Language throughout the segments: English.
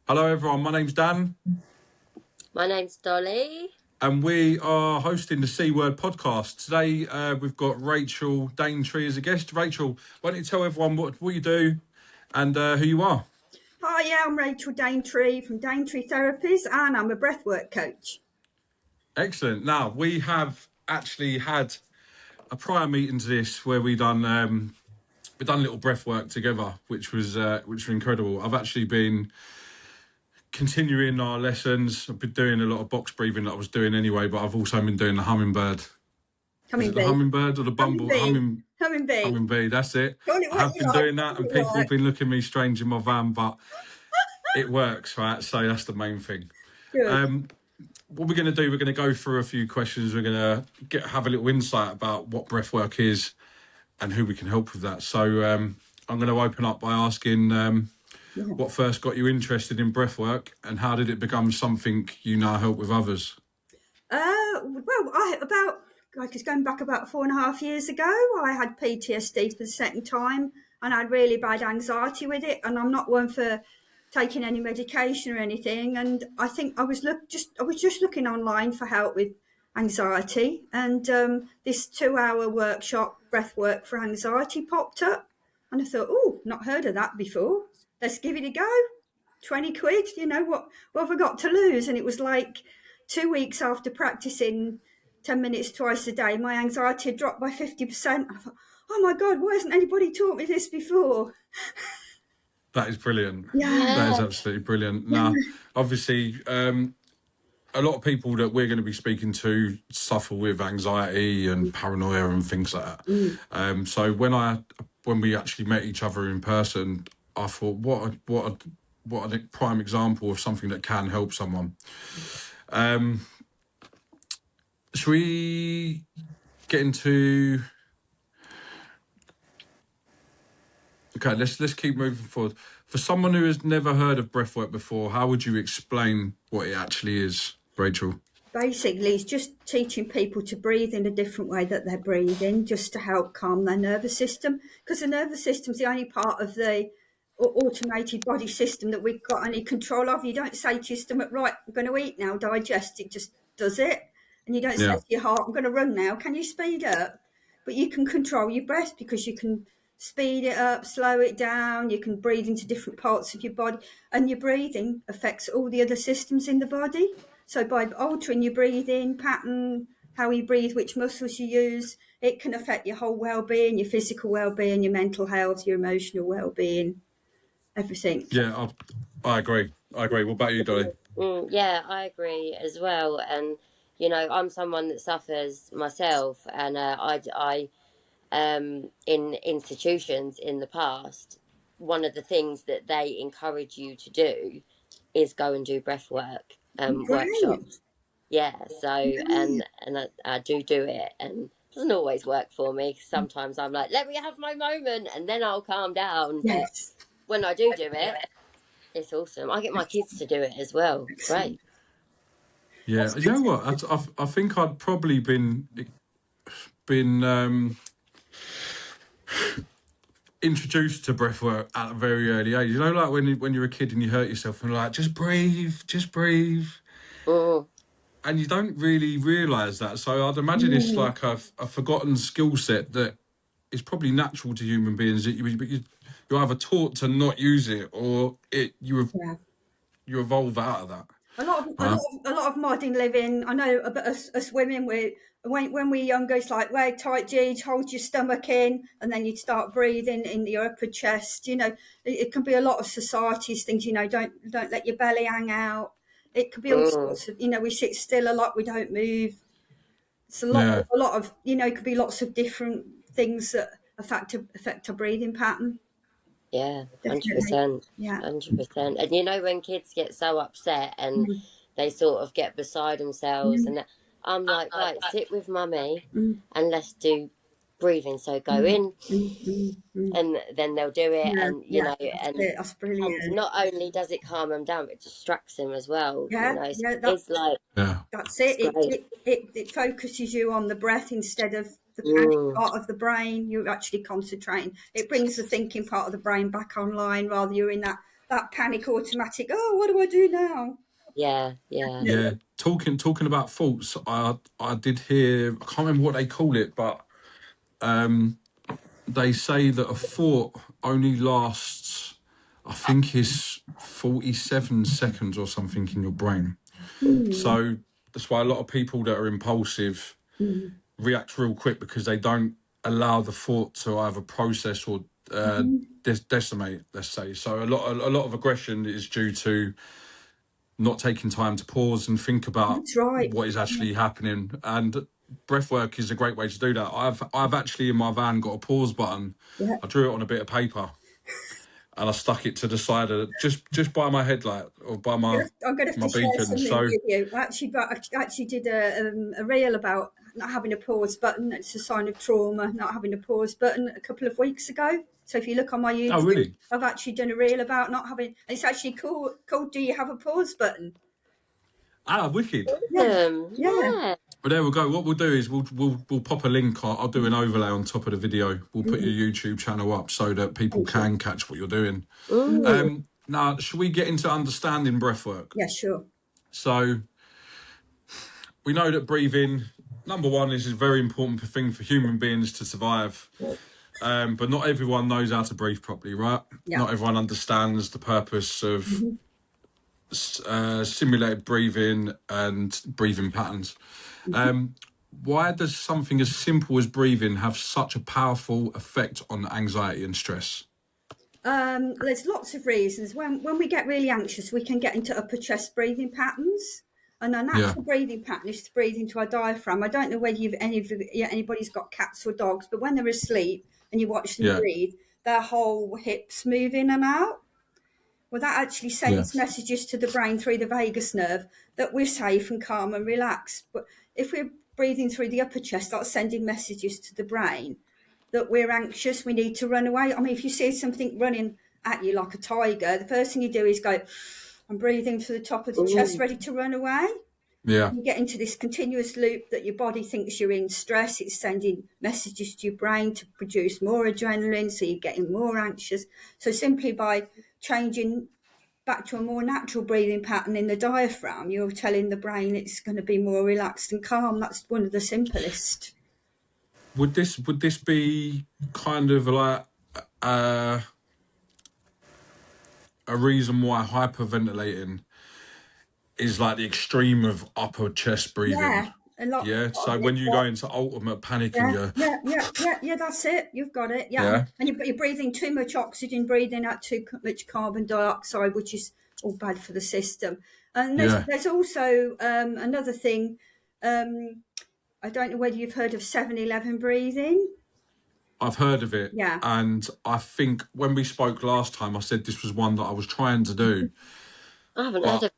Hello everyone, my name's Dan My name's Dolly. and we are hosting the C Word podcast. Today we've got Rachel Danetree as a guest. Rachel, why don't you tell everyone what you do and who you are? Hi, yeah, I'm Rachel Danetree from Danetree Therapies and I'm a breathwork coach. Excellent. Now, we have actually had a prior meeting to this where we've done a little breath work together, which was incredible. I've actually been continuing our lessons. I've been doing a lot of box breathing that I was doing anyway, but I've also been doing the hummingbird. Is it the hummingbird or the bumble? Hummingbee. Hummingbee, that's it. Call it I have been like, doing that and people have been looking at me strange in my van, but it works, right? So that's the main thing. Good. What we're going to do, we're going to go through a few questions. We're going to have a little insight about what breath work is and who we can help with that. So I'm going to open up by asking what first got you interested in breath work and how did it become something you now help with others? It's going back about 4.5 years ago. I had PTSD for the second time and I had really bad anxiety with it. And I'm not one for taking any medication or anything. And I think I was just looking online for help with anxiety. And this 2-hour workshop, breath work for anxiety, popped up. And I thought, oh, not heard of that before. Let's give it a go. 20 quid, what have I got to lose? And it was like 2 weeks after practicing 10 minutes twice a day, my anxiety had dropped by 50%. I thought, oh my God, why hasn't anybody taught me this before? That is brilliant. Yeah. That is absolutely brilliant. Now, obviously, a lot of people that we're going to be speaking to suffer with anxiety and paranoia and things like that. So when we actually met each other in person, I thought, what a prime example of something that can help someone. Should we get into? Okay, let's keep moving forward. For someone who has never heard of breathwork before, how would you explain what it actually is, Rachel? Basically, it's just teaching people to breathe in a different way that they're breathing, just to help calm their nervous system. Because the nervous system's the only part of the automated body system that we've got any control of. You don't say to your stomach, right, I'm going to eat now, digest. It just does it. And you don't say to your heart, I'm going to run now. Can you speed up? But you can control your breath because you can speed it up, slow it down. You can breathe into different parts of your body. And your breathing affects all the other systems in the body. So by altering your breathing pattern, how you breathe, which muscles you use, it can affect your whole well-being, your physical well-being, your mental health, your emotional well-being, everything. Yeah, I agree. What about you, Dolly? Yeah, I agree as well. And I'm someone that suffers myself, and I in institutions in the past, one of the things that they encourage you to do is go and do breath work workshops. Yeah, so and I do it, and it doesn't always work for me. Sometimes I'm like, let me have my moment, and then I'll calm down. Yes. But when I do it, it's awesome. I get my kids to do it as well. It's great. Yeah, you know what? I think I'd probably been introduced to breathwork at a very early age. You know, like when you're a kid and you hurt yourself and like, just breathe. And you don't really realise that. So I'd imagine it's like a forgotten skill set that is probably natural to human beings. That you're either taught to not use it or you evolve out of that. A lot of modern living. I know us women, when we're younger, it's like wear tight jeans, hold your stomach in, and then you'd start breathing in your upper chest. It can be a lot of society's things. Don't let your belly hang out. It could be all sorts of. We sit still a lot. We don't move. It's a lot of. It could be lots of different things that affect our breathing pattern. Yeah, 100%. Yeah, 100%. And when kids get so upset and they sort of get beside themselves, and I'm like, right, sit with mummy and let's do breathing. So go in, and then they'll do it, and that's brilliant. And not only does it calm them down, but it distracts them as well. That's it. It focuses you on the breath instead of the panic part of the brain. You're actually concentrating. It brings the thinking part of the brain back online rather you're in that that panic automatic, oh, what do I do now? Yeah. Yeah. Talking about thoughts, I did hear, I can't remember what they call it, but they say that a thought only lasts, I think it's 47 seconds or something in your brain. So that's why a lot of people that are impulsive react real quick, because they don't allow the thought to either process or decimate, let's say. So a lot of aggression is due to not taking time to pause and think about That's right. what is actually happening. And breathwork is a great way to do that. I've actually in my van got a pause button. Yeah. I drew it on a bit of paper and I stuck it to the side of just by my headlight or by my I'm going to have to share beacon. something So with you. I actually did a reel about not having a pause button. It's a sign of trauma, not having a pause button, a couple of weeks ago. So if you look on my YouTube, oh really? I've actually done a reel about not having. It's actually called "Do You Have a Pause Button?" Ah, wicked. Yeah. But there we go. What we'll do is we'll pop a link. I'll do an overlay on top of the video. We'll put your YouTube channel up so that people can catch what you're doing. Now, should we get into understanding breathwork? Yeah, sure. So we know that breathing, number one, is a very important thing for human beings to survive. But not everyone knows how to breathe properly, right? Yeah. Not everyone understands the purpose of simulated breathing and breathing patterns. Why does something as simple as breathing have such a powerful effect on anxiety and stress? There's lots of reasons. When we get really anxious, we can get into upper chest breathing patterns. And our natural breathing pattern is to breathe into our diaphragm. I don't know whether anybody's got cats or dogs, but when they're asleep and you watch them breathe, their whole hips move in and out. Well, that actually sends messages to the brain through the vagus nerve that we're safe and calm and relaxed. But if we're breathing through the upper chest, that's sending messages to the brain that we're anxious, we need to run away. I mean, if you see something running at you like a tiger, the first thing you do is go, I'm breathing to the top of the chest, ready to run away. Yeah. You get into this continuous loop that your body thinks you're in stress. It's sending messages to your brain to produce more adrenaline, so you're getting more anxious. So simply by changing back to a more natural breathing pattern in the diaphragm, you're telling the brain it's going to be more relaxed and calm. That's one of the simplest. Would this be kind of like a reason why hyperventilating is like the extreme of upper chest breathing? Yeah. A lot. Yeah. So when you go into ultimate panic and you're Yeah, that's it. You've got it. Yeah. And you're breathing too much oxygen, breathing out too much carbon dioxide, which is all bad for the system. And there's also another thing. I don't know whether you've heard of 7-11 breathing. I've heard of it. Yeah. And I think when we spoke last time, I said this was one that I was trying to do. I haven't heard of it.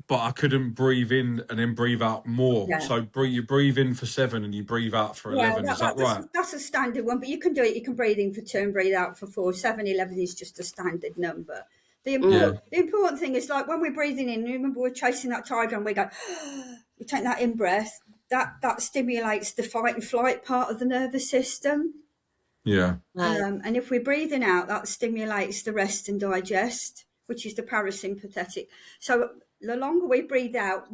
But I couldn't breathe in and then breathe out more. Yeah. So you breathe in for 7 and you breathe out for 11. Is that right? That's a standard one, but you can do it. You can breathe in for 2 and breathe out for 4. 7-11 is just a standard number. The important thing is, like when we're breathing in, remember we're chasing that tiger and we go, we take that in breath, that stimulates the fight and flight part of the nervous system. Yeah. And if we're breathing out, that stimulates the rest and digest, which is the parasympathetic. So the longer we breathe out,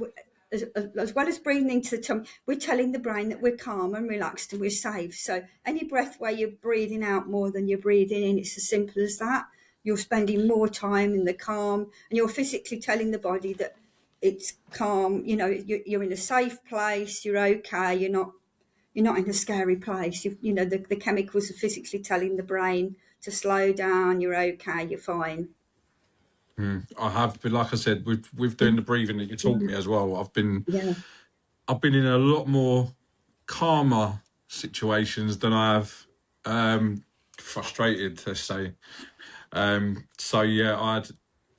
as well as breathing into the tongue, we're telling the brain that we're calm and relaxed and we're safe. So any breath where you're breathing out more than you're breathing in, it's as simple as that. You're spending more time in the calm, and you're physically telling the body that it's calm. You know, you're in a safe place. You're okay. You're not in a scary place. The chemicals are physically telling the brain to slow down. You're okay. You're fine. I have, but like I said, with doing the breathing that you taught me as well, I've been in a lot more calmer situations than I have frustrated, let's say. So yeah,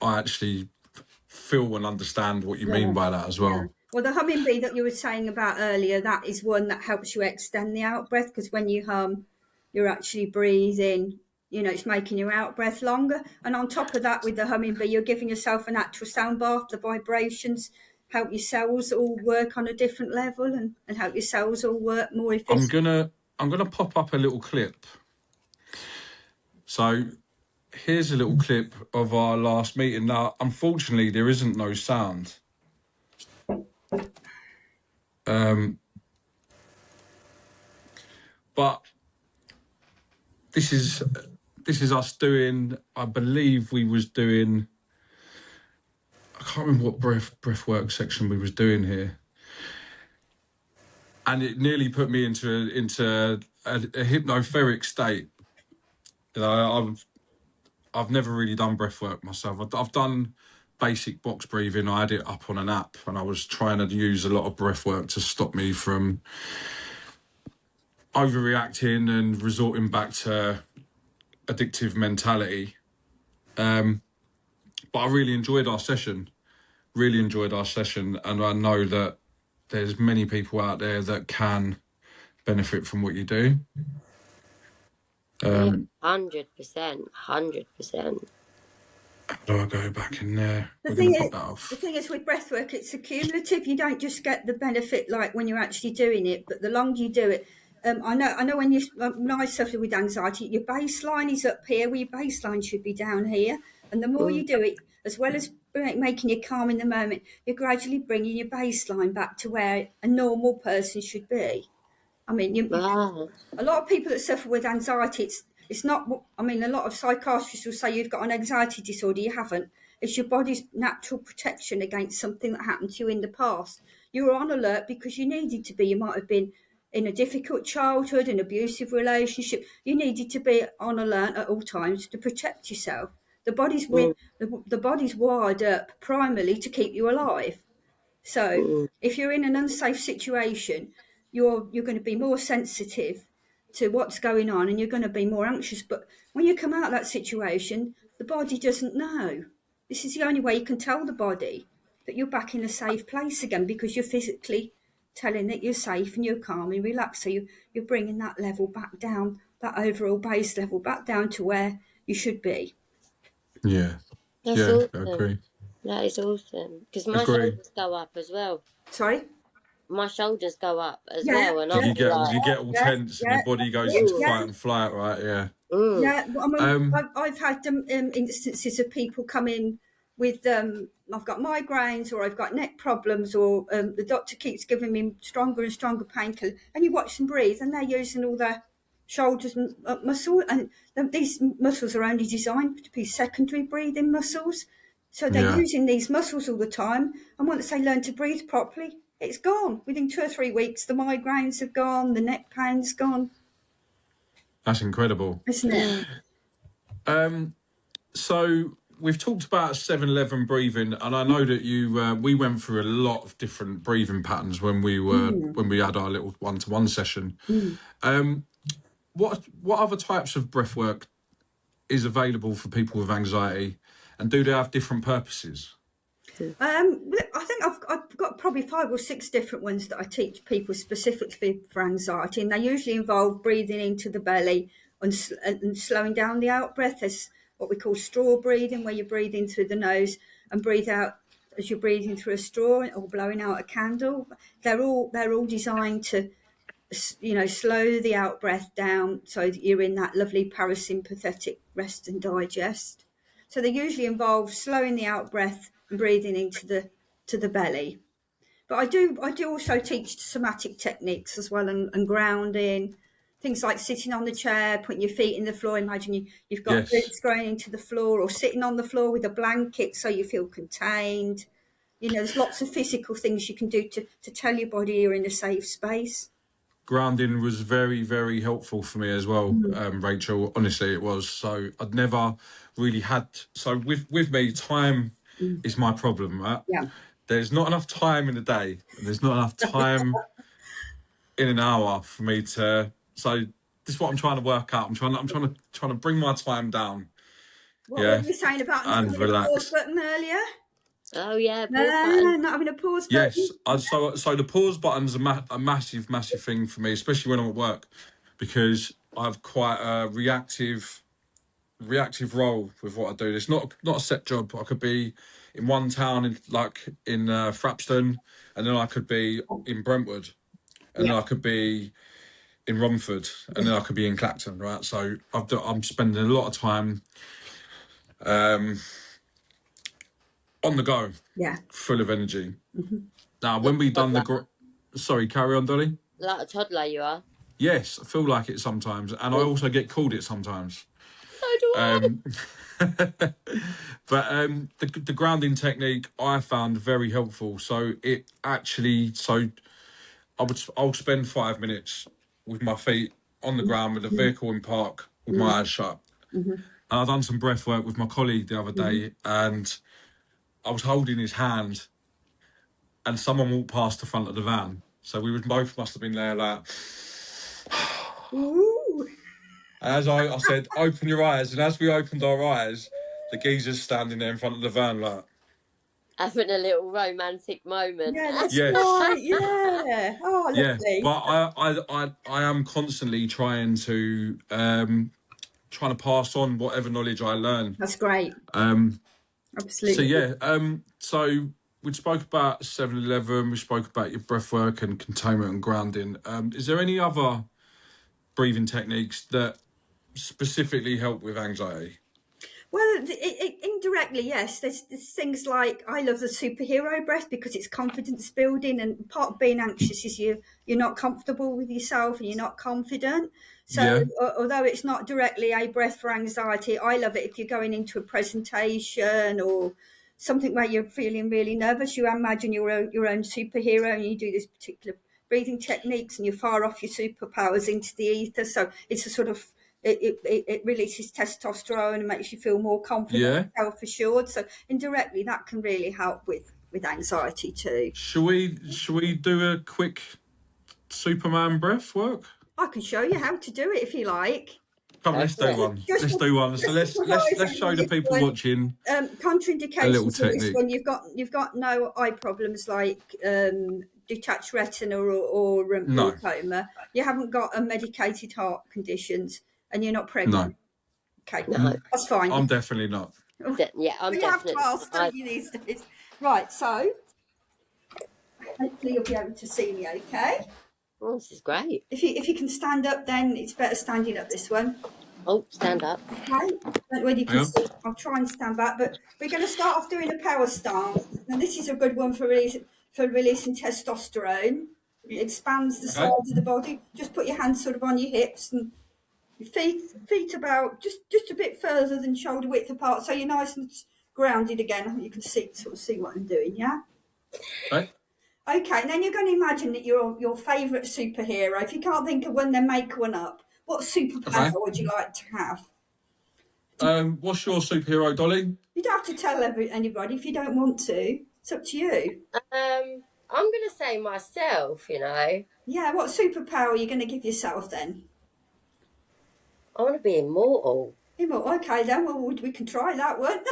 I actually feel and understand what you mean by that as well. Yeah. Well, the humming bee that you were saying about earlier, that is one that helps you extend the out breath, because when you hum, you're actually breathing. It's making your out breath longer. And on top of that, with the humming bee, you're giving yourself a natural sound bath. The vibrations help your cells all work on a different level and help your cells all work more efficiently. I'm gonna pop up a little clip. So here's a little clip of our last meeting. Now, unfortunately, there isn't no sound. But this is us doing. I believe we was doing. I can't remember what breath work section we was doing here, and it nearly put me into a hypnotheric state. You know, I've never really done breath work myself. I've done basic box breathing. I had it up on an app, and I was trying to use a lot of breath work to stop me from overreacting and resorting back to addictive mentality. But I really enjoyed our session. And I know that there's many people out there that can benefit from what you do. 100%, 100%. How do I go back in there? The thing is with breathwork, it's accumulative. You don't just get the benefit like when you're actually doing it, but the longer you do it, I know when I suffer with anxiety, your baseline is up here, where your baseline should be down here. And the more you do it, as well as making you calm in the moment, you're gradually bringing your baseline back to where a normal person should be. I mean, a lot of people that suffer with anxiety, it's not, I mean, a lot of psychiatrists will say you've got an anxiety disorder. You haven't. It's your body's natural protection against something that happened to you in the past. You were on alert because you needed to be. You might have been in a difficult childhood, an abusive relationship. You needed to be on alert at all times to protect yourself. The body's wired up primarily to keep you alive. So if you're in an unsafe situation, you're going to be more sensitive to what's going on, and you're going to be more anxious. But when you come out of that situation, the body doesn't know. This is the only way you can tell the body that you're back in a safe place again, because you're physically telling that you're safe and you're calm and relaxed. So you're bringing that level back down, that overall base level back down to where you should be. Yeah. That's awesome. I agree. That is awesome. Because my shoulders go up as well. Sorry? My shoulders go up as well. And you get all tense and your body goes into fight and flight, right? Yeah. Yeah, I mean, I've had instances of people come in with I've got migraines, or I've got neck problems, or the doctor keeps giving me stronger and stronger painkiller, and you watch them breathe, and they're using all their shoulders and muscle, and these muscles are only designed to be secondary breathing muscles, so they're using these muscles all the time, and once they learn to breathe properly, it's gone. Within 2 or 3 weeks, the migraines have gone, the neck pain's gone. That's incredible, isn't it? So we've talked about 7-11 breathing, and I know that we went through a lot of different breathing patterns when we had our little one-to-one session. What other types of breath work is available for people with anxiety, and do they have different purposes? I think I've got probably 5 or 6 different ones that I teach people specifically for anxiety, and they usually involve breathing into the belly and slowing down the out breath. There's what we call straw breathing, where you breathe in through the nose and breathe out as you're breathing through a straw, or blowing out a candle. They're all designed to, slow the out breath down so that you're in that lovely parasympathetic rest and digest. So they usually involve slowing the out breath and breathing into the belly. But I do also teach somatic techniques as well, and grounding, things like sitting on the chair, putting your feet in the floor. Imagine you've got roots growing into the floor, or sitting on the floor with a blanket so you feel contained. There's lots of physical things you can do to tell your body you're in a safe space. Grounding was very, very helpful for me as well, Rachel. Honestly, it was. So I'd never really had. So with me, time is my problem, right? Yeah. There's not enough time in the day, and there's not enough time in an hour for me to. So this is what I'm trying to work out. I'm trying to bring my time down. What were you saying about not having a pause button earlier? Oh yeah, not having a pause button. Yes, so the pause button's a massive thing for me, especially when I'm at work, because I've quite a reactive role with what I do. It's not a set job. I could be in one town in Frapston, and then I could be in Brentwood, and then I could be in Romford, and then I could be in Clacton, right? So I'm spending a lot of time on the go, Yeah. full of energy. Now, when we done sorry, carry on, Dolly. Like a toddler, you are. Yes, I feel like it sometimes, and I also get called it sometimes. So do I. But the grounding technique I found very helpful. So it actually, I'll spend 5 minutes with my feet on the ground with the vehicle in park with my eyes shut. And I done some breath work with my colleague the other day, and I was holding his hand, and someone walked past the front of the van. So we both must have been there like. Ooh. As I said, open your eyes, and as we opened our eyes, the geezer's standing there in front of the van like. Having a little romantic moment. Yeah, that's Yes. right. Yeah. Oh, lovely. Yeah, but I am constantly trying to pass on whatever knowledge I learn. That's great. Absolutely. So yeah, so we spoke about 7-Eleven, we spoke about your breath work and containment and grounding. Is there any other breathing techniques that specifically help with anxiety? Well, indirectly, yes. There's things like, I love the superhero breath because it's confidence building, and part of being anxious is you're not comfortable with yourself and you're not confident. So although it's not directly a breath for anxiety, I love it if you're going into a presentation or something where you're feeling really nervous. You imagine your own superhero and you do this particular breathing techniques and you fire off your superpowers into the ether. So it's a sort of it releases testosterone and makes you feel more confident, self-assured. So indirectly, that can really help with anxiety too. Should we do a quick Superman breath work? I can show you how to do it if you like. Come, let's do one. Let's do one. So let's show the people watching. Contraindications a little for this technique. one. You've got no eye problems like detached retina or glaucoma. You haven't got medicated heart conditions. And you're not pregnant? No. Okay, no. That's fine. I'm definitely not. Yeah, I'm definitely not. Don't you these days? Right, so hopefully you'll be able to see me okay. Oh, this is great. If you can stand up, then it's better standing up, this one. Oh, stand up. Okay, when you can see, I'll try and stand back, but we're going to start off doing a power stance. Now this is a good one for releasing testosterone. It expands the sides of the body. Just put your hands sort of on your hips and your feet about just a bit further than shoulder width apart, so you're nice and grounded again. You can see what I'm doing, yeah? Okay. Okay, and then you're going to imagine that you're your favourite superhero. If you can't think of one, then make one up. What superpower would you like to have? What's your superhero, Dolly? You don't have to tell anybody if you don't want to. It's up to you. I'm going to say myself, you know. Yeah, what superpower are you going to give yourself then? I want to be immortal. Okay, then we can try that one.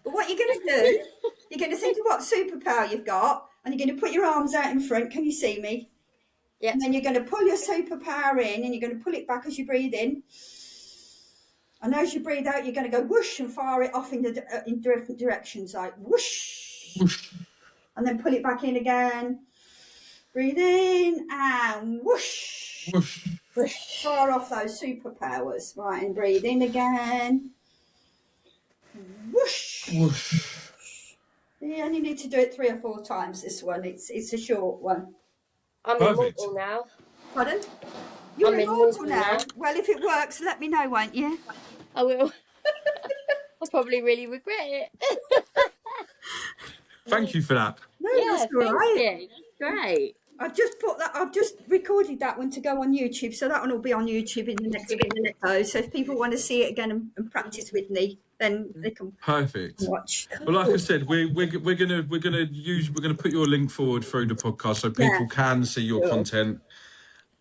But what you're going to do, you're going to think of what superpower you've got, and you're going to put your arms out in front. Can you see me? Yeah. And then you're going to pull your superpower in, and you're going to pull it back as you breathe in. And as you breathe out, you're going to go whoosh and fire it off in different directions, like whoosh. Whoosh. And then pull it back in again. Breathe in and whoosh. Whoosh. Whoosh. Fire off those superpowers. Right, and breathe in again. Whoosh. Whoosh. You only need to do it 3 or 4 times, this one. It's a short one. I'm immortal now. Pardon? You're immortal now? Well, if it works, let me know, won't you? I will. I'll probably really regret it. Thank you for that. No, that's all right. That's great. I've just recorded that one to go on YouTube, so that one will be on YouTube in the next video. So if people want to see it again and practice with me, then they can watch. Well, like I said, we're gonna put your link forward through the podcast so people can see your content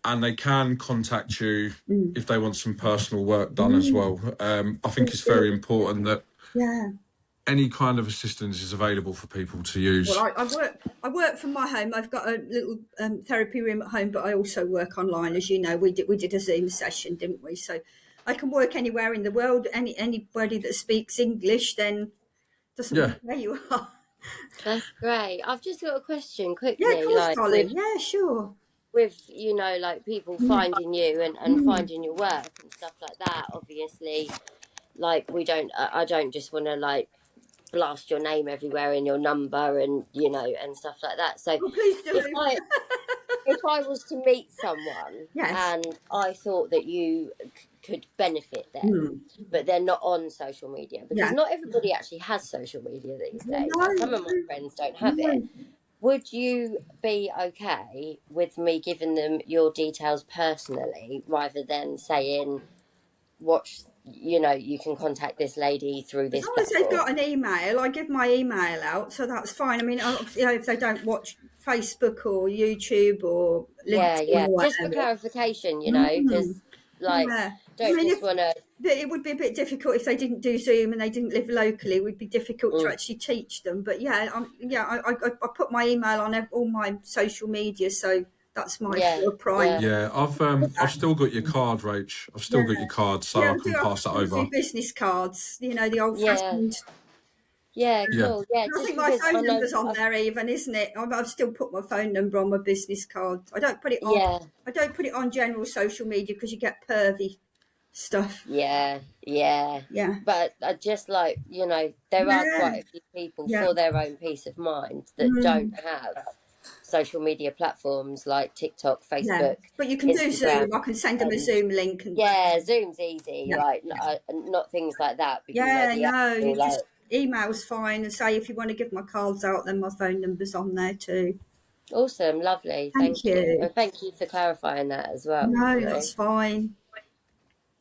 and they can contact you if they want some personal work done as well. I think it's very important that any kind of assistance is available for people to use. Well, I work from my home. I've got a little therapy room at home, but I also work online. As you know, we did a Zoom session, didn't we? So I can work anywhere in the world. Anybody that speaks English, then doesn't matter where you are. That's great. I've just got a question quickly. Yeah, of course, darling. Yeah, sure. With, you know, like people finding you and finding your work and stuff like that, obviously, like I don't just want to like blast your name everywhere and your number and and stuff like that. So Oh, please do. if I was to meet someone Yes. and I thought that you could benefit them, but they're not on social media, because Yeah. not everybody actually has social media these days. No, Some of my friends don't have it. Would you be okay with me giving them your details personally, rather than saying, watch, you can contact this lady through As this long as they've platform? got an email, I give my email out, so that's fine. I mean, if they don't watch Facebook or YouTube or LinkedIn or Just for whatever. clarification, because Yeah. I don't mean, just want to. it would be a bit difficult if they didn't do Zoom and they didn't live locally. It would be difficult to actually teach them. But yeah, I put my email on all my social media, so that's my sort of primary. Yeah, I've still got your card, Rach. I've still got your card, so Yeah, I can pass that I do over. business cards, the old fashioned. Yeah, Yeah. cool. Yeah, I just think my because I phone know. number's on there even, isn't it? I've still put my phone number on my business card. I don't put it on. Yeah, I don't put it on general social media because you get pervy stuff. yeah. Yeah. But I just like, there are Yeah. quite a few people, Yeah. for their own peace of mind, that don't have social media platforms like TikTok, Yeah. Facebook, But you can do Instagram. Zoom. I can send them a Zoom link. And Zoom's easy. Yeah. Like, not things like that. But yeah, the no, actual, you just email's fine, and say if you want to give my cards out, then my phone number's on there too. Awesome, lovely. Thank you. And thank you for clarifying that as well. No, that's fine.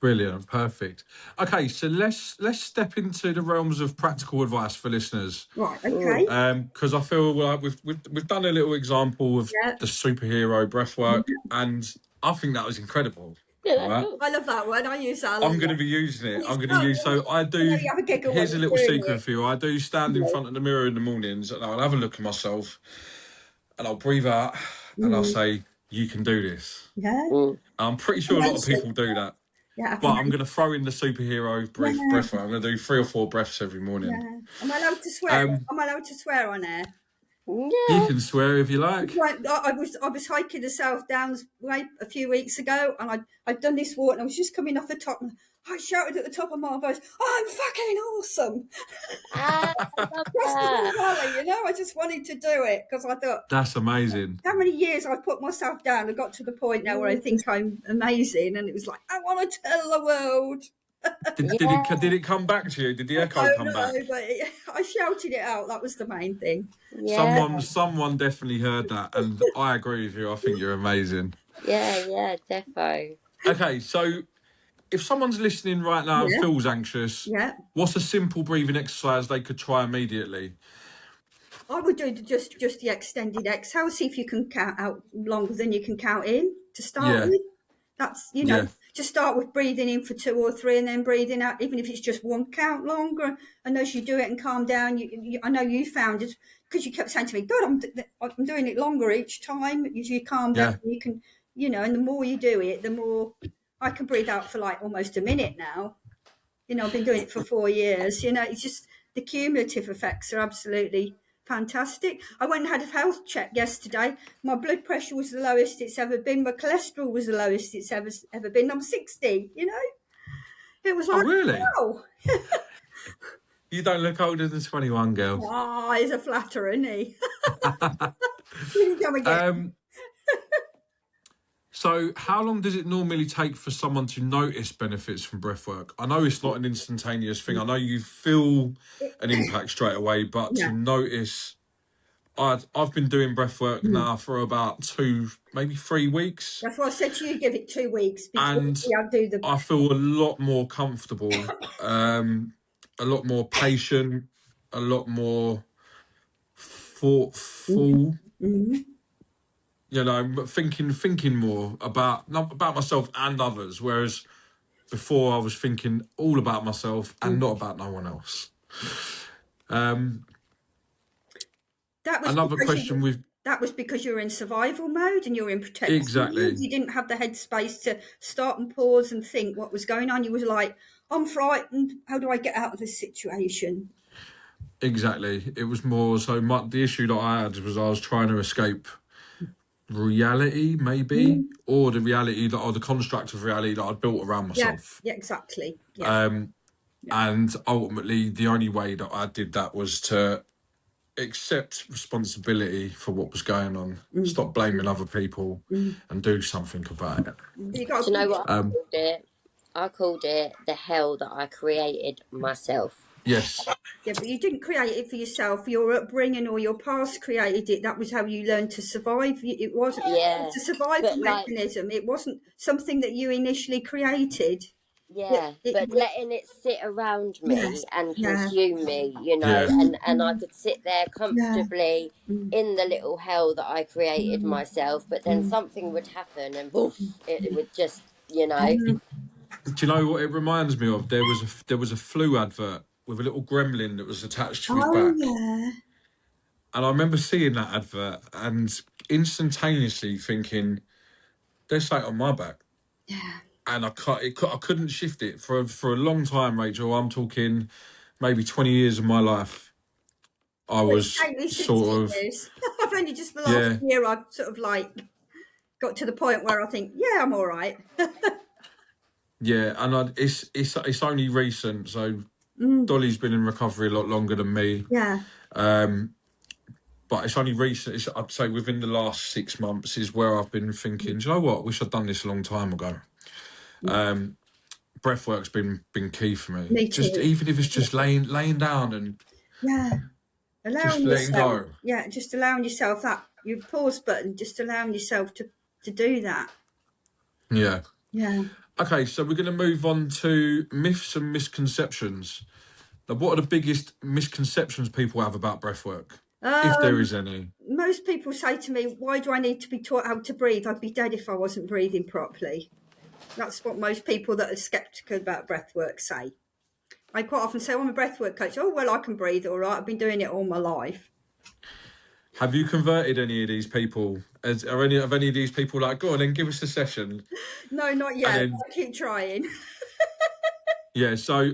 Brilliant, perfect. Okay, so let's step into the realms of practical advice for listeners. Right, okay. Because I feel like we've done a little example of the superhero breathwork, and I think that was incredible. Yeah, cool. I love that word. I use that. I'm going to be using it. I'm going to use. So I do. Here's a little secret for you. I do stand in front of the mirror in the mornings, and I'll have a look at myself, and I'll breathe out, and I'll say, "You can do this." Yeah. I'm pretty sure a lot of people do that. Yeah, but I'm going to throw in the superhero breath. I'm going to do 3 or 4 breaths every morning. Yeah. Am I allowed to swear? Am I allowed to swear on air? You can swear if you like. I was hiking the South Downs way a few weeks ago, and I'd done this walk, and I was just coming off the top, and I shouted at the top of my voice, "I'm fucking awesome!" I love that. I just wanted to do it because I thought that's amazing. How many years I've put myself down, I got to the point now where I think I'm amazing, and it was like, I want to tell the world. Did it come back to you? Did the echo come back? But I shouted it out. That was the main thing. Yeah. Someone definitely heard that, and I agree with you. I think you're amazing. Yeah, defo. Okay, so if someone's listening right now and feels anxious, what's a simple breathing exercise they could try immediately? I would do just the extended exhale. See if you can count out longer than you can count in to start with. That's, just start with breathing in for 2 or 3 and then breathing out, even if it's just 1 count longer. And as you do it and calm down, I know you found it because you kept saying to me, God, I'm doing it longer each time. As you calm down, you can, and the more you do it, the more I can breathe out for like almost a minute now. I've been doing it for 4 years. It's just the cumulative effects are absolutely fantastic. I went and had a health check yesterday. My blood pressure was the lowest it's ever been. My cholesterol was the lowest it's ever been. I'm 60, It was like, really? Wow. You don't look older than 21, girl. Oh, he's a flatterer, isn't he? Come again. So how long does it normally take for someone to notice benefits from breathwork? I know it's not an instantaneous thing. I know you feel an impact straight away, but to notice, I've been doing breathwork now for about 2, maybe 3 weeks. That's what I said to you, give it 2 weeks. And I feel a lot more comfortable, a lot more patient, a lot more thoughtful. Thinking more about myself and others, whereas before I was thinking all about myself and not about no one else. That was because you were in survival mode and you were in protection. Exactly. You didn't have the headspace to stop and pause and think what was going on. You was like, I'm frightened. How do I get out of this situation? Exactly. It was more so the issue that I had was I was trying to escape reality, maybe, or the reality or the construct of reality that I'd built around myself. Yeah, exactly. Yeah. And ultimately, the only way that I did that was to accept responsibility for what was going on, stop blaming other people, and do something about it. You Do got you to know put what I called it? I called it the hell that I created myself. Yes. Yeah, but you didn't create it for yourself. Your upbringing or your past created it. That was how you learned to survive. It wasn't. Yeah, It's a survival but like, mechanism. It wasn't something that you initially created. yeah, but letting it sit around Yes. me and Yeah. consume me, you know, Yeah. and I could sit there Yeah. comfortably in the little hell that I created myself, but then something would happen and woof, it would just, you know. Do you know what it reminds me of? There was a flu advert with a little gremlin that was attached to his Oh back. yeah. And I remember seeing that advert and instantaneously thinking, there's something on my back. Yeah. And I couldn't shift it for a long time, Rachel. I'm talking maybe 20 years of my life. I Well, it was take me 60 sort of, years. I've only just the last yeah, year I've sort of like got to the point where I think, yeah, I'm all right. yeah. And it's only recent. So Dolly's been in recovery a lot longer than me. Yeah. But it's only recent. I'd say within the last 6 months is where I've been thinking, do you know what? I wish I'd done this a long time ago. Breathwork's been key for me. Me Just too. even if it's just laying down and Yeah. just Allowing letting yourself. go. Yeah, just allowing yourself that your pause button, just allowing yourself to do that. Yeah. Yeah. Okay, so we're going to move on to myths and misconceptions. Now, what are the biggest misconceptions people have about breathwork, if there is any? Most people say to me, why do I need to be taught how to breathe? I'd be dead if I wasn't breathing properly. That's what most people that are skeptical about breath work say. I quite often say, I'm a breathwork coach. Oh, well, I can breathe all right. I've been doing it all my life. Have you converted any of these people? Are any of these people like, go on and give us a session? No, not And yet. then, I keep trying. yeah, so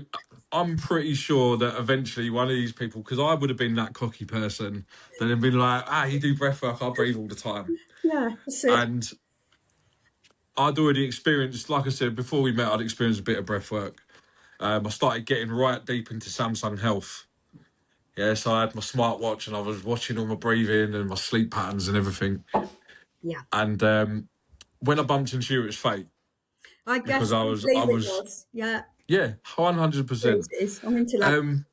I'm pretty sure that eventually one of these people, because I would have been that cocky person, that had been like, you do breathwork, I breathe all the time. Yeah, that's it. And I'd already experienced, like I said, before we met, I'd experienced a bit of breathwork. I started getting right deep into Samsung Health. Yeah, so I had my smartwatch and I was watching all my breathing and my sleep patterns and everything. Yeah. And when I bumped into you, it was fate. I Because guess I I was, believe it was. Yeah, yeah, it 100%. is. I'm into that.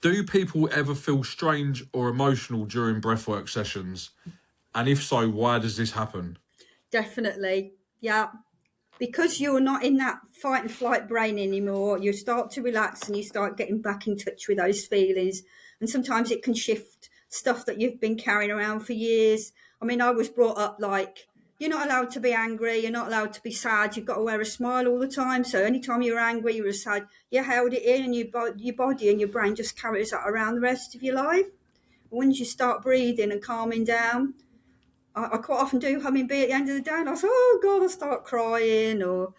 Do people ever feel strange or emotional during breathwork sessions? And if so, why does this happen? Definitely. Yeah. Because you're not in that fight and flight brain anymore, you start to relax and you start getting back in touch with those feelings. And sometimes it can shift stuff that you've been carrying around for years. I mean, I was brought up like, you're not allowed to be angry, you're not allowed to be sad, you've got to wear a smile all the time. So anytime you're angry, you're sad, you held it in and your body and your brain just carries that around the rest of your life. Once you start breathing and calming down, I quite often do hummingbee at the end of the day and I say, oh God, I start crying or,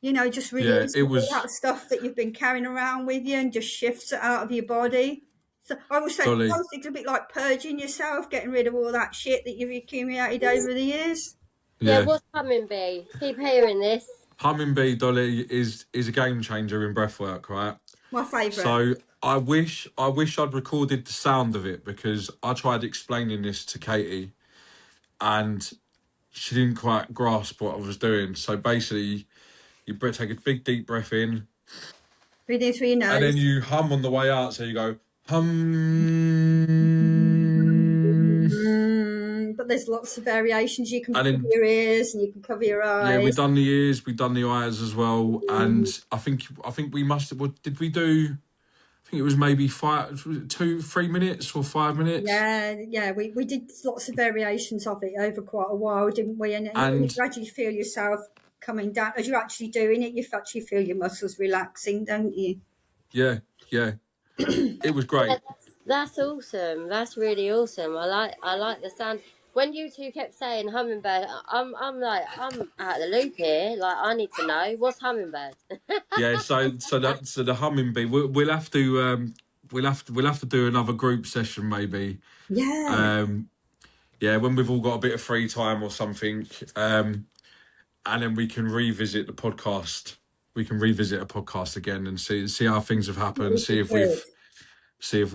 just Yeah, release it all was that stuff that you've been carrying around with you and just shifts it out of your body. So I would say Dolly. it's a bit like purging yourself, getting rid of all that shit that you've accumulated over the years. Yeah, Yeah. what's coming, B? Keep hearing this. Humming bee, Dolly, is a game changer in breathwork, right? My favourite. So I wish I'd recorded the sound of it because I tried explaining this to Katie and she didn't quite grasp what I was doing. So basically, you take a big deep breath in Breathing through your nose. and then you hum on the way out. So you go hum. But there's lots of variations. You can And cover then, your ears and you can cover your eyes. yeah, we've done the ears, we've done the eyes as well. And I think we must have, what did we do? I think it was maybe 3 minutes or 5 minutes. Yeah, we did lots of variations of it over quite a while, didn't we? And you gradually feel yourself coming down. As you're actually doing it, you actually feel your muscles relaxing, don't you? Yeah. It was great. Yeah, that's awesome. That's really awesome. I like the sound. When you two kept saying hummingbird, I'm like, I'm out of the loop here. Like, I need to know what's hummingbird. Yeah, so the humming bee. We'll have to do another group session maybe. Yeah. Yeah, when we've all got a bit of free time or something, and then we can revisit the podcast revisit a podcast again and see how things have happened, see if Good. we've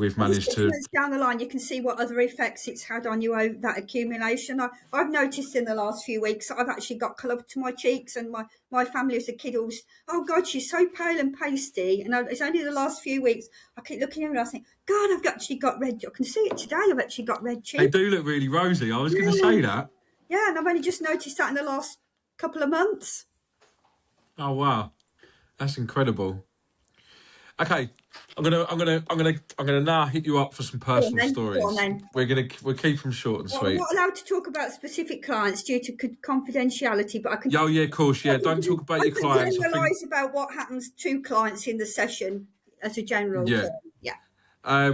And managed 6 to. months down the line, you can see what other effects it's had on you over that accumulation. I've noticed in the last few weeks, I've actually got colour to my cheeks, and my family as a kid always, oh God, she's so pale and pasty. And it's only the last few weeks, I keep looking at her and I think, God, I've actually got red. I can see it today. I've actually got red cheeks. They do look really rosy. I was going to say that. Yeah, and I've only just noticed that in the last couple of months. Oh wow, that's incredible. Okay, I'm gonna now hit you up for some personal stories. Go on then. We'll keep them short and Well, sweet. I'm not allowed to talk about specific clients due to confidentiality, but I can. Oh yeah, of course. Yeah, don't talk about your clients. I can generalise about what happens to clients in the session as a general term. Yeah.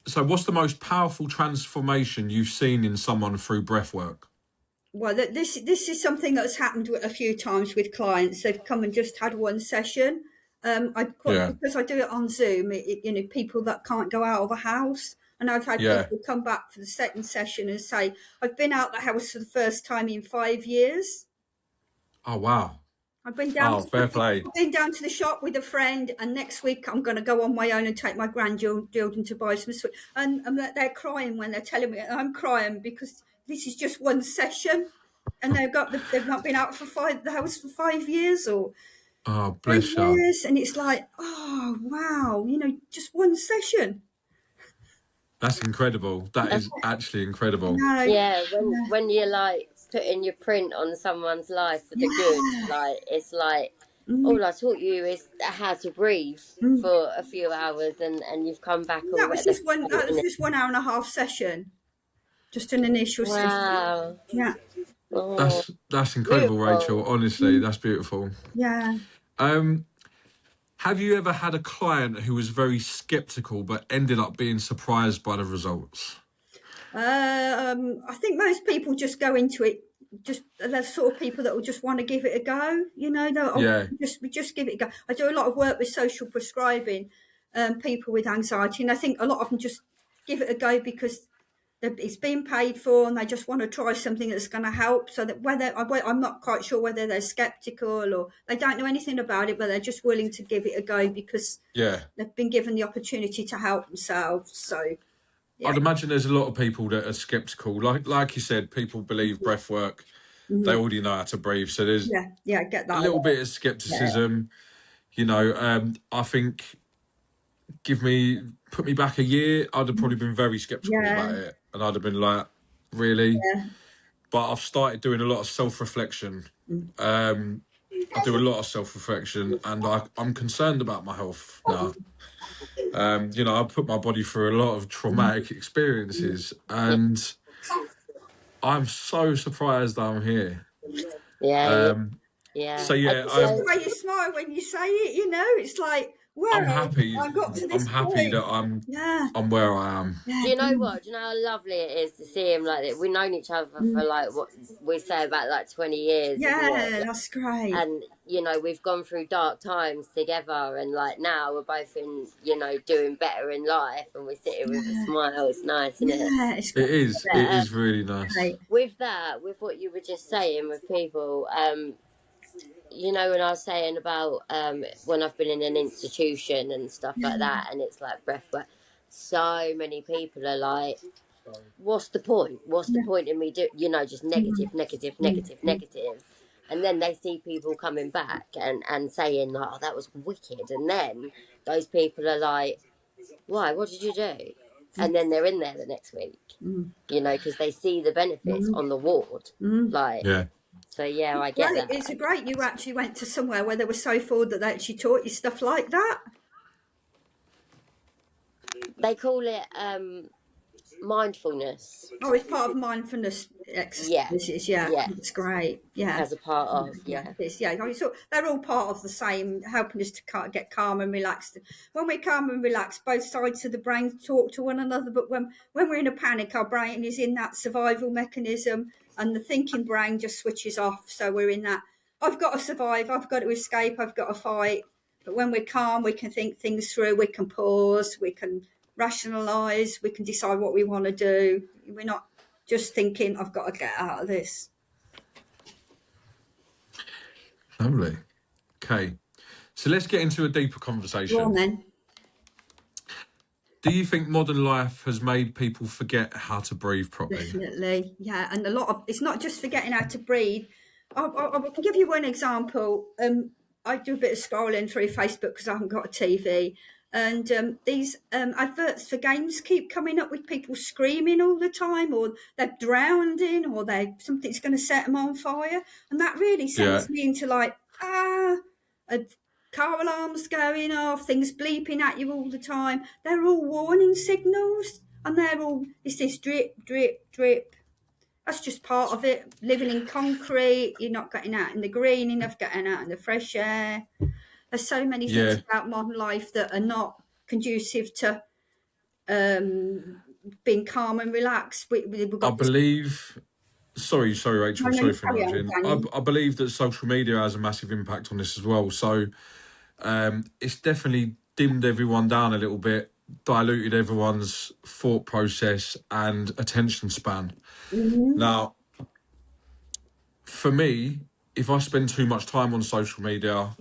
So what's the most powerful transformation you've seen in someone through breath work? Well, this is something that's happened a few times with clients. They've come and just had one session. Because I do it on Zoom. People that can't go out of a house, and I've had people come back for the second session and say, "I've been out the house for the first time in 5 years." Oh wow! I've been down. Fair play. I've been down to the shop with a friend, and next week I'm going to go on my own and take my grandchildren to buy some sweets. And they're crying when they're telling me. I'm crying because this is just one session, and they've not been out the house for 5 years or. Oh, bless you. And it's like, oh wow, just one session. That's incredible. That is actually incredible. Yeah, when you're like putting your print on someone's life for the good, like it's like all I taught you is how to breathe for a few hours, and you've come back. That was just 1 hour and a half session, just an initial session. Yeah. Oh, that's incredible, beautiful. Rachel. Honestly, that's beautiful. Yeah. Have you ever had a client who was very skeptical but ended up being surprised by the results? I think most people just go into it. Just the sort of people that will just want to give it a go. Just give it a go. I do a lot of work with social prescribing, people with anxiety, and I think a lot of them just give it a go because it's been paid for and they just want to try something that's going to help. So that I'm not quite sure whether they're skeptical or they don't know anything about it, but they're just willing to give it a go because they've been given the opportunity to help themselves. So I'd imagine there's a lot of people that are skeptical. Like you said, people believe breath work. They already know how to breathe. So there's I get that a little bit of skepticism. I think put me back a year, I'd have probably been very skeptical about it. And I'd have been like, really? Yeah. But I've started doing a lot of self-reflection. I do a lot of self-reflection and I'm concerned about my health now. I put my body through a lot of traumatic experiences and I'm so surprised I'm here. Yeah. So the way you smile when you say it, it's like, well, I'm happy. I got to this I'm happy point. that I'm where I am. Yeah. Do you know what? Do you know how lovely it is to see him like that? We've known each other for like what we say about like 20 years. Yeah, that's great. And we've gone through dark times together, and like now we're both in doing better in life, and we sit here with a smile. It's nice, isn't it? Yeah, it is. It is really nice. With what you were just saying with people, when I was saying about when I've been in an institution and stuff like that, and it's like breath work, so many people are like, what's the point? What's the point in me just negative. And then they see people coming back and saying, oh, that was wicked. And then those people are like, why? What did you do? And then they're in there the next week, because they see the benefits on the ward. So, I get that. It's great you actually went to somewhere where they were so forward that they actually taught you stuff like that. They call it mindfulness. Oh, it's part of mindfulness exercises. Yeah, it's great. Yeah, as a part of So they're all part of the same, helping us to get calm and relaxed. When we're calm and relaxed, both sides of the brain talk to one another. But when we're in a panic, our brain is in that survival mechanism, and the thinking brain just switches off. So we're in that. I've got to survive. I've got to escape. I've got to fight. But when we're calm, we can think things through. We can pause. We can rationalise, we can decide what we want to do. We're not just thinking, I've got to get out of this. Lovely. Okay. So let's get into a deeper Go on conversation. then. Do you think modern life has made people forget how to breathe properly? Definitely, yeah. And it's not just forgetting how to breathe. I can give you one example. I do a bit of scrolling through Facebook because I haven't got a TV, and these adverts for games keep coming up with people screaming all the time, or they're drowning, or something's going to set them on fire, and that really sends me into like car alarms going off, things bleeping at you all the time. They're all warning signals, and it's this drip, drip, drip. That's just part of it. Living in concrete, you're not getting out in the green enough, getting out in the fresh air. There's so many things about modern life that are not conducive to being calm and relaxed. I believe. Sorry, Rachel. Sorry for interrupting. I believe that social media has a massive impact on this as well. So it's definitely dimmed everyone down a little bit, diluted everyone's thought process and attention span. Now, for me, if I spend too much time on social media,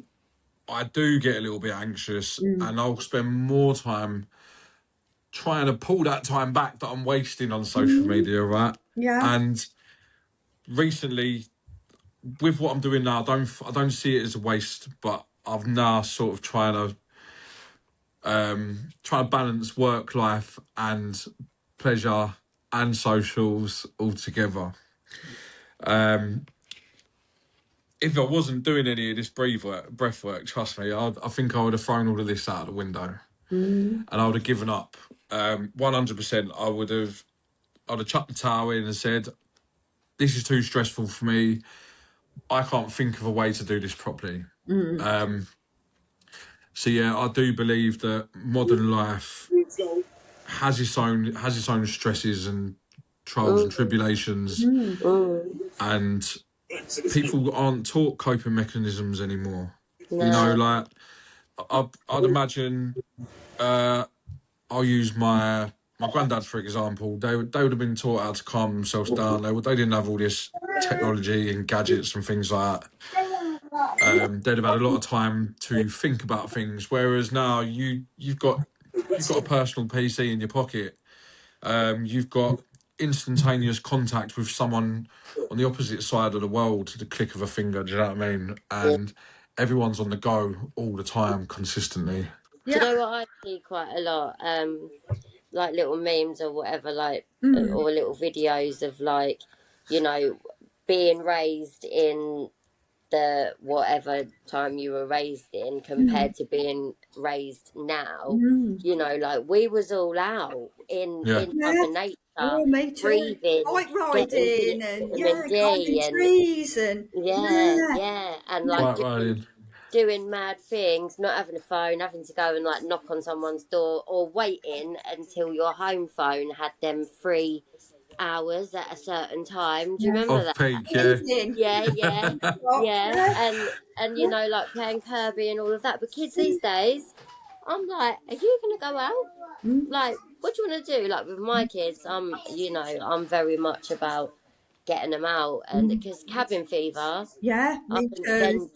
I do get a little bit anxious, and I'll spend more time trying to pull that time back that I'm wasting on social media, right? Yeah. And recently, with what I'm doing now, I don't see it as a waste, but I've now sort of trying to balance work life and pleasure and socials all together. If I wasn't doing any of this breath work, trust me, I think I would have thrown all of this out the window, and I would have given up. 100%, I'd have chucked the towel in and said, "This is too stressful for me. I can't think of a way to do this properly." So yeah, I do believe that modern life has its own stresses and trials and tribulations, and people aren't taught coping mechanisms anymore. No. You know, like I'd imagine. I'll use my granddad for example. They would have been taught how to calm themselves down. They didn't have all this technology and gadgets and things like that. They'd have had a lot of time to think about things. Whereas now you've got a personal PC in your pocket. You've got instantaneous contact with someone on the opposite side of the world to the click of a finger. Do you know what I mean? And everyone's on the go all the time, consistently. Do you know what I see quite a lot? Like little memes or whatever, like or little videos of like, you know, being raised in the whatever time you were raised in compared to being raised now. You know, like we was all out in Mother Nature, breathing, bike riding, and climbing trees, and and like doing mad things, not having a phone, having to go and like knock on someone's door, or waiting until your home phone had them 3 hours at a certain time. Do you remember that? Peak, And you know, like playing Kirby and all of that. But kids these days, I'm like, are you gonna go out? Like, what do you want to do? Like with my kids, you know, I'm very much about getting them out, and because cabin fever then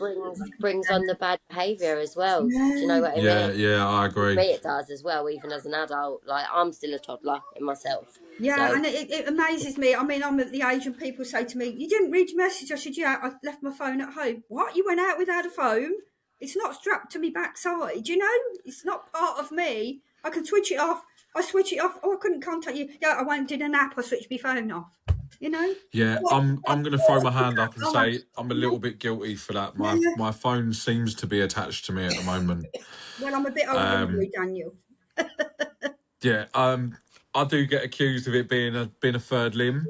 brings on the bad behaviour as well. Do you know what I mean? Yeah, I agree. For me it does as well, even as an adult. Like I'm still a toddler in myself. And it amazes me. I mean, I'm at the age when people say to me, "You didn't read your message." I said, "Yeah, I left my phone at home." What? You went out without a phone? It's not strapped to me backside, you know? It's not part of me. I can switch it off. I switch it off. Oh, I couldn't contact you. Yeah, I went and did a nap. I switched my phone off. You know? Yeah, I'm going to throw my hand up and say I'm a little bit guilty for that. My phone seems to be attached to me at the moment. Well, I'm a bit older than you, Daniel. Yeah, I do get accused of it being a third limb.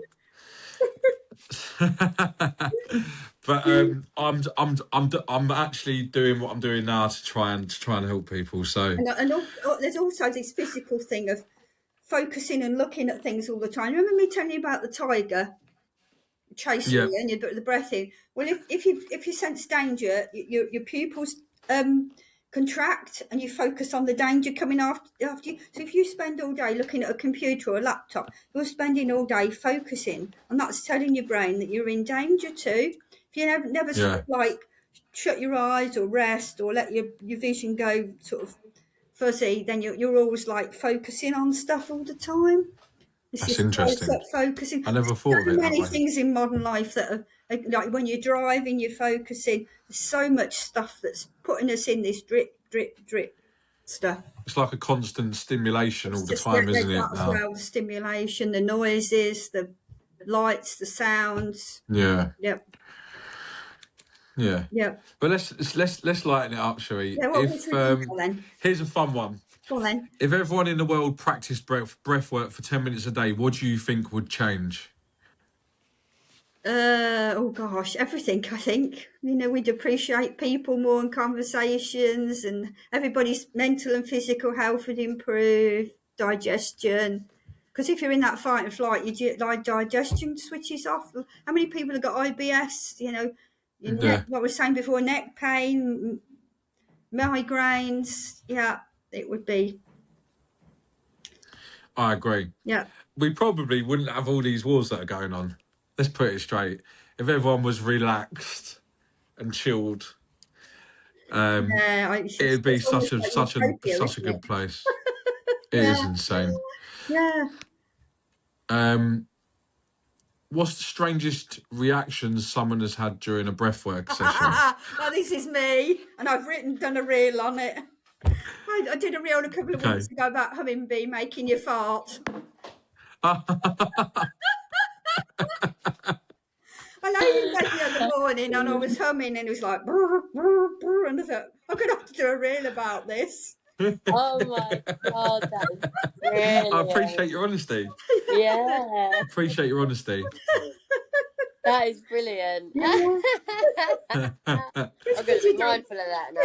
But I'm actually doing what I'm doing now to try and help people. So and there's also this physical thing of focusing and looking at things all the time. Remember me telling you about the tiger chasing you and you put the breath in? Well, if you sense danger, your pupils contract and you focus on the danger coming after you. So if you spend all day looking at a computer or a laptop, you're spending all day focusing, and that's telling your brain that you're in danger too. If you never sort of like shut your eyes or rest or let your vision go sort of fuzzy, then you're always like focusing on stuff all the time. It's That's just interesting. focusing. I never There's thought of so it that many way. things in modern life that are like when you're driving, you're focusing. There's so much stuff that's putting us in this drip, drip, drip stuff. It's like a constant stimulation all It's the just time, isn't that it? as Now, well, the stimulation, the noises, the lights, the sounds. yeah, Yep, yeah. yep. But let's lighten it up, shall we? Yeah, which If one do you go then? here's a fun one. Go on then. If everyone in the world practiced breath work for 10 minutes a day, what do you think would change? Oh gosh, everything. I think we'd appreciate people more in conversations, and everybody's mental and physical health would improve. Digestion, because if you're in that fight and flight, like digestion switches off. How many people have got IBS? Your neck, Yeah, what we were saying before, neck pain, migraines. Yeah, it would be. I agree. Yeah. We probably wouldn't have all these wars that are going on. Let's put it straight. If everyone was relaxed and chilled, Yeah, it'd be it's almost like utopia, such a isn't it? good place. It Yeah, is insane. yeah. What's the strangest reaction someone has had during a breathwork session? Oh, this is me, and I've done a reel on it. I did a reel a couple of weeks ago about humming bee making you fart. I laid in bed the other morning and I was humming and it was like, brr, brr, brr, and I thought, I'm going to have to do a reel about this. Oh my God, that's I brilliant. appreciate your honesty. Yeah, Appreciate your honesty. that is brilliant. Yeah. I'm going to be mindful of that now.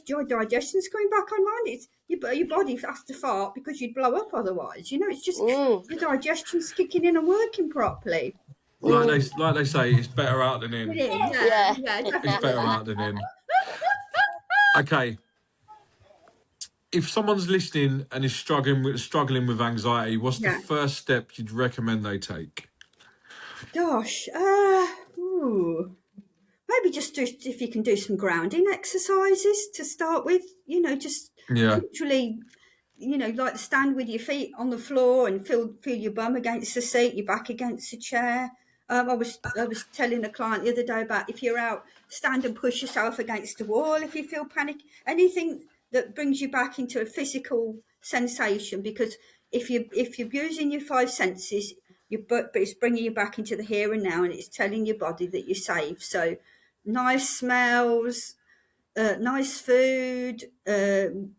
Your digestion's going back online. It's your body has to fart because you'd blow up otherwise. It's just your digestion's kicking in and working properly. Like they say, it's better out than in. Yeah, It's definitely. better out than in. Okay. If someone's listening and is struggling with anxiety, what's the first step you'd recommend they take? Gosh, maybe just if you can do some grounding exercises to start with. Just literally, like stand with your feet on the floor and feel your bum against the seat, your back against the chair. I was telling a client the other day about if you're out, stand and push yourself against the wall if you feel panic. Anything that brings you back into a physical sensation, because if you're using your five senses, but it's bringing you back into the here and now, and it's telling your body that you're safe. So nice smells, nice food,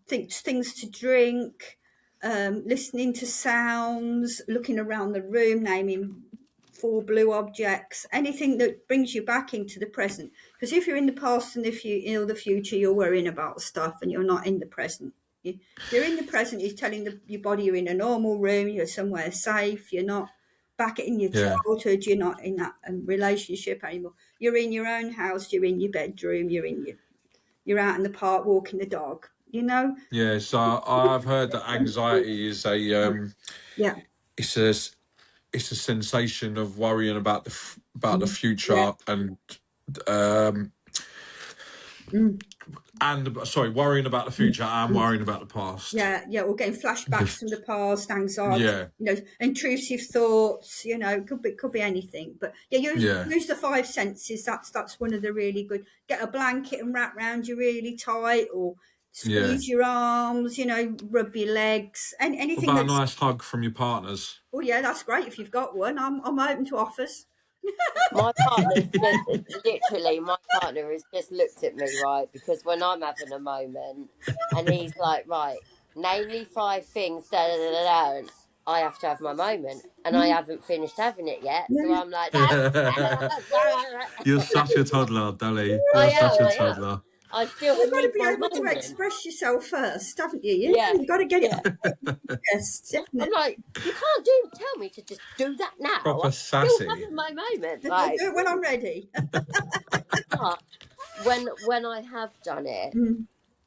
things to drink, listening to sounds, looking around the room, naming 4 blue objects, anything that brings you back into the present. Because if you're in the past and the future, you're worrying about stuff and you're not in the present. If you're in the present, you're telling your body you're in a normal room, you're somewhere safe, you're not back in your childhood, you're not in that relationship anymore. You're in your own house, you're in your bedroom, you're out in the park walking the dog. Yeah, so I've heard that anxiety is it's a sensation of worrying about the future and worrying about the future and worrying about the past. Yeah, or getting flashbacks from the past, anxiety, intrusive thoughts, could be anything. But use the five senses. That's one of the really good. Get a blanket and wrap around you really tight, or squeeze your arms, rub your legs, and anything. What about a nice hug from your partners? Oh yeah, that's great if you've got one. I'm open to offers. My partner has just looked at me, right, because when I'm having a moment and he's like, right, name me 5 things, da da da da, da, and I have to have my moment and I haven't finished having it yet, so I'm like, You're such a toddler, Dolly. I You're such am. a toddler. I still You've got to need be my able to moment. express yourself first, haven't you? You've got to get it. Yes, I'm like, you can't tell me to just do that now. Proper I'm sassy. still having my moment. I'll do it when I'm ready. But when I have done it,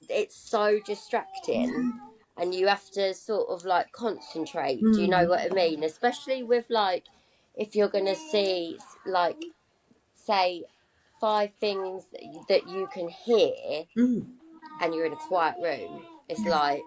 it's so distracting, and you have to sort of like concentrate. Do you know what I mean? Especially with like, if you're gonna see, like, say, 5 things that you can hear, and you're in a quiet room, it's like,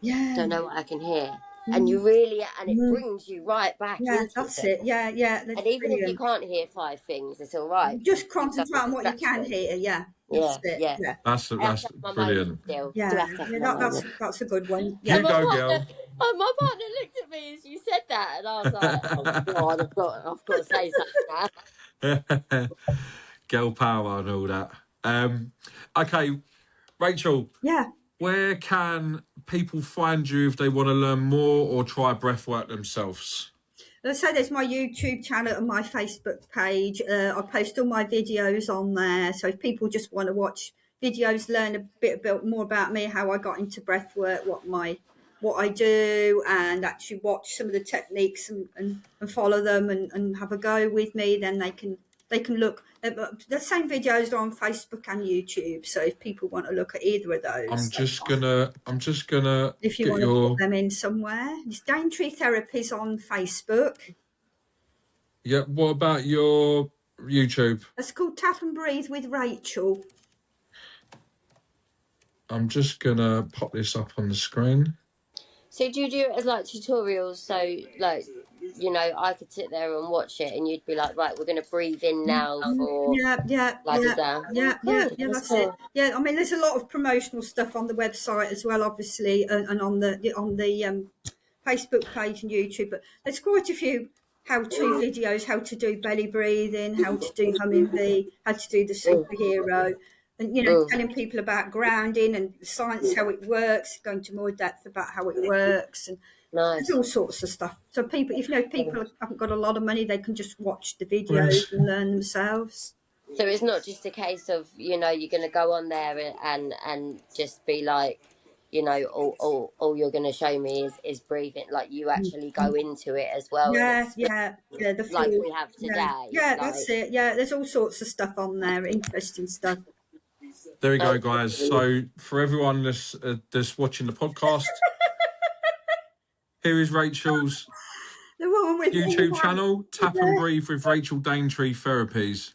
don't know what I can hear. And you really, and it brings you right back Yeah, into that's yourself. it. Yeah, that's And even if you brilliant. can't hear 5 things, it's all right. Just You've done concentrate on the what you can distraction. hear. Yeah, that's Yeah, it. yeah. Yeah, That's I have to have my moment brilliant. still. Do yeah, have to have my moment. that's a good one. Yeah, And You go, girl. my partner looked at me as you said that, and I was like, "Oh God, I've got to say something now." Girl power and all that. Okay, Rachel, yeah. where can people find you if they want to learn more or try breathwork themselves? So there's my YouTube channel and my Facebook page. I post all my videos on there. So if people just want to watch videos, learn a bit more about me, how I got into breathwork, what I do, and actually watch some of the techniques and follow them and have a go with me, then they can look at the same videos are on Facebook and YouTube. So if people want to look at either of those, I'm just gonna if you get want to put your them in somewhere, it's Danetree Therapies on Facebook. yeah. What about your YouTube? It's called Tap and Breathe with Rachel. I'm just gonna pop this up on the screen. So do you do it as like tutorials? So like, I could sit there and watch it, and you'd be like, right, we're going to breathe in now for Yeah, that's it. Yeah, I mean, there's a lot of promotional stuff on the website as well, obviously, and on the Facebook page and YouTube. But there's quite a few how-to videos, how to do belly breathing, how to do humming bee, how to do the superhero, and telling people about grounding and science, how it works, going to more depth about how it works, and Nice. there's all sorts of stuff. So people, if people haven't got a lot of money, they can just watch the videos and learn themselves. So it's not just a case of you're going to go on there and just be like, all you're going to show me is breathing. Like you actually go into it as well. Yeah, and the like full, we have today. Yeah, that's it. Yeah, there's all sorts of stuff on there, interesting stuff. There we go, guys. So for everyone that's watching the podcast, here is Rachel's YouTube channel, Tap and Breathe with Rachel Danetree Therapies.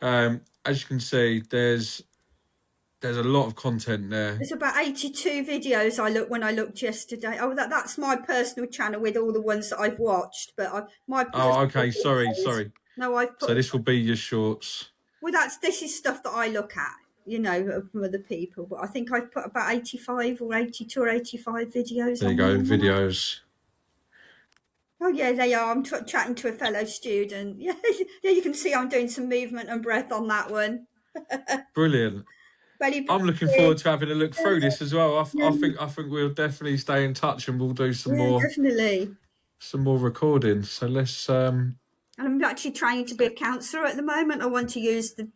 As you can see, there's a lot of content there. There's about 82 videos when I looked yesterday. Oh, that's my personal channel with all the ones that I've watched. But okay. Sorry. No, I've put. So this will be your shorts. Well, this is stuff that I look at, from other people. But I think I've put about 85 or 82 or 85 videos. There you go, videos. Oh yeah, they are. I'm chatting to a fellow student. Yeah, you can see I'm doing some movement and breath on that one. Brilliant. I'm looking forward to having a look through this as well. I think we'll definitely stay in touch and we'll do some more recordings. So let's. And I'm actually trying to be a counsellor at the moment. I want to use the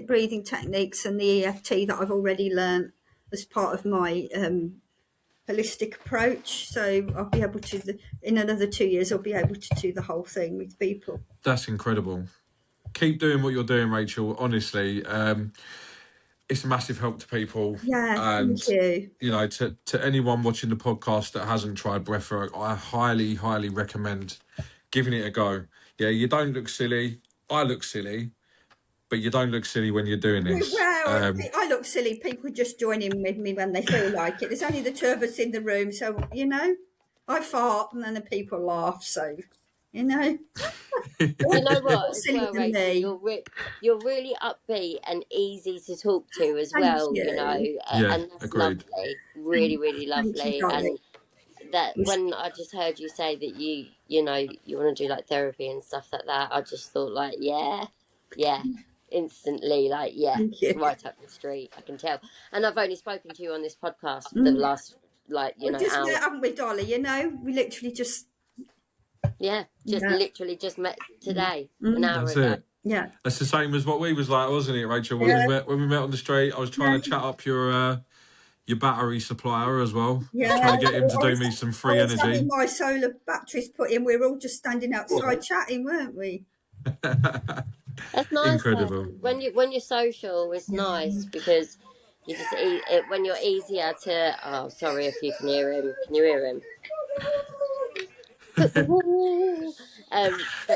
breathing techniques and the EFT that I've already learned as part of my holistic approach. So I'll be able to, in another 2 years, I'll be able to do the whole thing with people. That's incredible. Keep doing what you're doing, Rachel. Honestly, it's a massive help to people. Yeah, and thank you. To anyone watching the podcast that hasn't tried breathwork, I highly, highly recommend giving it a go. Yeah, you don't look silly. I look silly, but you don't look silly when you're doing this. Well, I look silly. People just join in with me when they feel like it. There's only the two of us in the room, so I fart and then the people laugh. So, You know what? As well, Rachel, you're really upbeat and easy to talk to as well. And that's agreed. lovely. Really, really lovely. And that when I just heard you say that you want to do like therapy and stuff like that, I just thought like, yeah, instantly, like, it's right up the street. I can tell. And I've only spoken to you on this podcast for the last hour. Haven't we, Dolly? We literally just. Literally just met today, an hour ago. It. Yeah, that's the same as what we was like, wasn't it, Rachel? When we met on the street, I was trying to chat up your battery supplier as well. Trying to get him to do me some free energy. Having my solar batteries put in. We were all just standing outside chatting, weren't we? That's nice. Incredible. When you're social, it's nice because you just when you're easier to. Oh, sorry if you can hear him. Can you hear him? But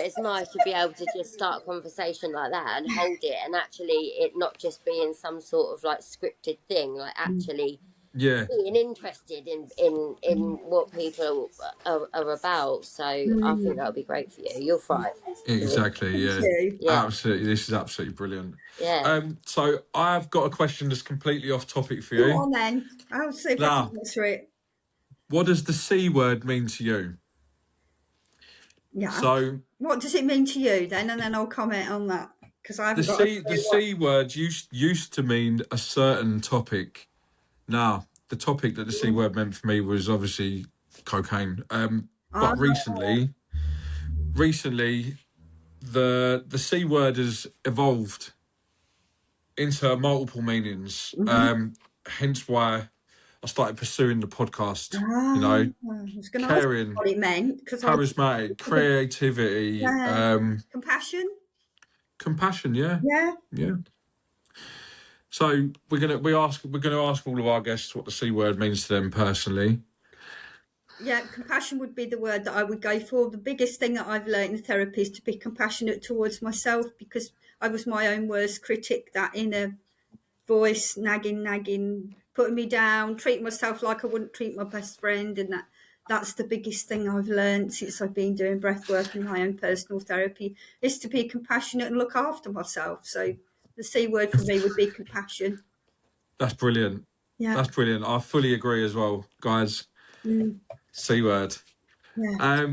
it's nice to be able to just start a conversation like that and hold it, and actually it not just being some sort of like scripted thing, like actually Yeah, being interested in what people are about. So I think that'll be great for you. You'll thrive. exactly. Thank Yeah, you. Yeah, absolutely. This is absolutely brilliant. yeah. So I've got a question that's completely off topic for Go you. on then. I'll see if I Now, can answer it. what does the C word mean to you? Yeah. So What does it mean to you then? And then I'll comment on that because I the haven't got a the clue what. C word used to mean a certain topic. Now, the topic that the C word meant for me was obviously cocaine. Ah, But recently, the C word has evolved into multiple meanings. Hence why I started pursuing the podcast. You ah, know, I was going to ask caring, what it meant because I charismatic, creativity, compassion. compassion. Yeah, Yeah, yeah. So we're gonna ask all of our guests what the C word means to them personally. yeah. Compassion would be the word that I would go for. The biggest thing that I've learned in therapy is to be compassionate towards myself because I was my own worst critic. That inner voice nagging, putting me down, treating myself like I wouldn't treat my best friend, and that's the biggest thing I've learned since I've been doing breath work and my own personal therapy is to be compassionate and look after myself. So the C word for me would be compassion. That's brilliant. Yeah. That's brilliant. I fully agree as well, guys. C word. Yeah.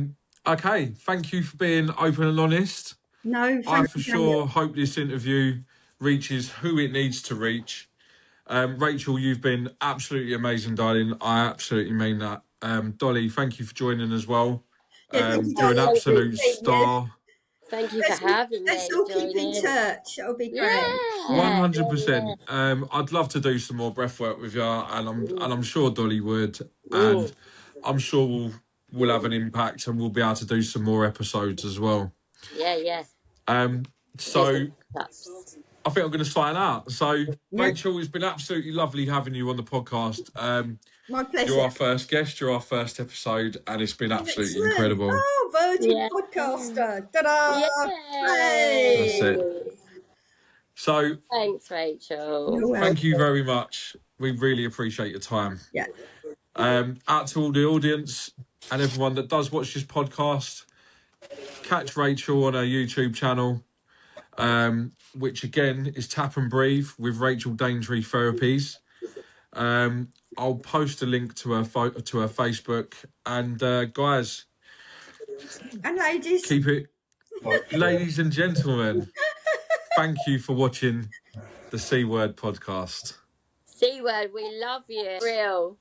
Okay, thank you for being open and honest. No, I thank for you, Daniel. sure hope this interview reaches who it needs to reach. Rachel, you've been absolutely amazing, darling. I absolutely mean that. Dolly, thank you for joining as well. Yeah, thank you, You're an darling. Thank you. absolute star. Thank you for having Let's me. all keep in Joining. touch. That'll be Yeah, great. Yeah. yeah, yeah. 100%. I'd love to do some more breath work with you, and I'm sure Dolly would, Mm. and I'm sure we'll have an impact, and we'll be able to do some more episodes as well. Yeah, yeah. Cheers. So I think I'm going to sign out. So, Yeah. Rachel, it's been absolutely lovely having you on the podcast. My You're pleasure. our first guest, you're our first episode, and it's been absolutely Excellent. incredible. Oh, Virgin Yeah. podcaster. Ta-da. That's Hey. it. So, Thanks, Rachel. You're welcome. thank you very much. We really appreciate your time. Yeah. Out to all the audience and everyone that does watch this podcast, catch Rachel on her YouTube channel, which again is Tap and Breathe with Rachel Danetree Therapies. I'll post a link to her to her Facebook, and guys, And ladies. keep it, ladies and gentlemen. Thank you for watching the C Word podcast. C word, we love you. Real.